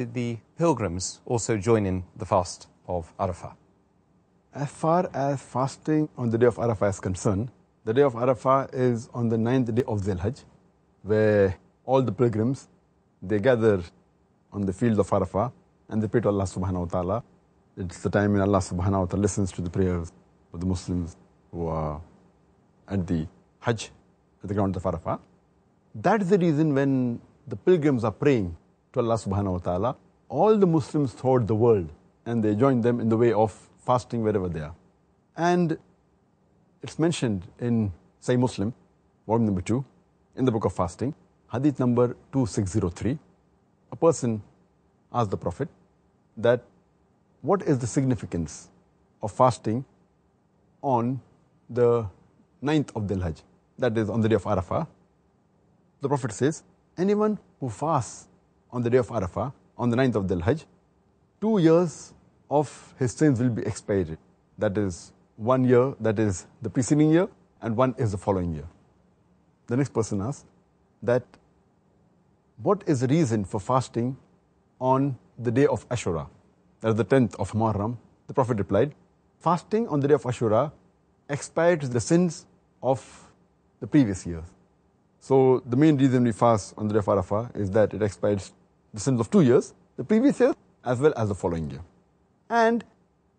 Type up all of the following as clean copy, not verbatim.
the pilgrims also join in the fast of Arafah? As far as fasting on the day of Arafah is concerned, the day of Arafah is on the 9th day of Dhul Hajj, where all the pilgrims, they gather on the field of Arafah and they pray to Allah subhanahu wa ta'ala. It's the time when Allah subhanahu wa ta'ala listens to the prayers of the Muslims who are at the Hajj, at the ground of Arafah. That is the reason when the pilgrims are praying to Allah subhanahu wa ta'ala, all the Muslims throughout the world, and they join them in the way of fasting wherever they are. And it's mentioned in Sahih Muslim, volume number 2, in the book of fasting, hadith number 2603. A person asked the Prophet that what is the significance of fasting on the 9th of Dhul Hajj, that is on the day of Arafah. The Prophet says, anyone who fasts on the day of Arafah, on the 9th of Dhul Hajj, 2 years of his sins will be expiated. That is 1 year, that is the preceding year, and 1 is the following year. The next person asks that what is the reason for fasting on the day of Ashura, that is the 10th of Muharram? The Prophet replied, fasting on the day of Ashura expiates the sins of the previous years. So the main reason we fast on the day of Arafah is that it expiates the sins of 2 years, the previous year as well as the following year. And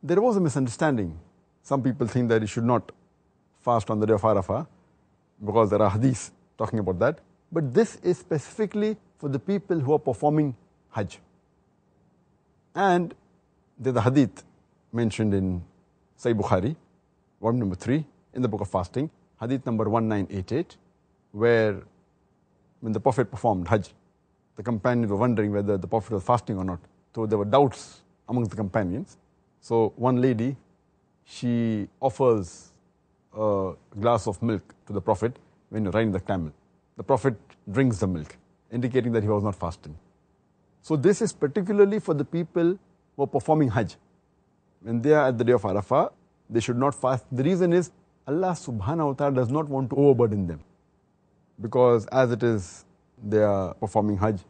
there was a misunderstanding. Some people think that you should not fast on the day of Arafah because there are hadiths talking about that. But this is specifically for the people who are performing Hajj. And there's a hadith mentioned in Sahih Bukhari, volume number 3, in the book of fasting, hadith number 1988, where when the Prophet performed Hajj, the companions were wondering whether the Prophet was fasting or not. So there were doubts amongst the companions. So one lady, she offers a glass of milk to the Prophet when you're riding the camel. The Prophet drinks the milk, indicating that he was not fasting. So this is particularly for the people who are performing Hajj. When they are at the day of Arafah, they should not fast. The reason is Allah subhanahu wa ta'ala does not want to overburden them. Because as it is, they are performing Hajj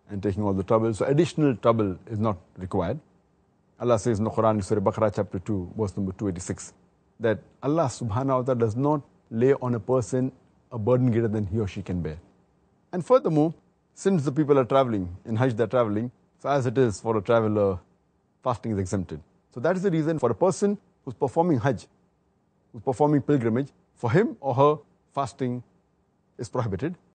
and taking all the trouble. So additional trouble is not required. Allah says in the Quran, Surah Baqarah chapter 2, verse number 286, that Allah subhanahu wa ta'ala does not lay on a person a burden greater than he or she can bear. And furthermore, since the people are traveling, in Hajj they're traveling, so as it is for a traveler, fasting is exempted. So that is the reason for a person who's performing Hajj, who's performing pilgrimage, for him or her, fasting is prohibited.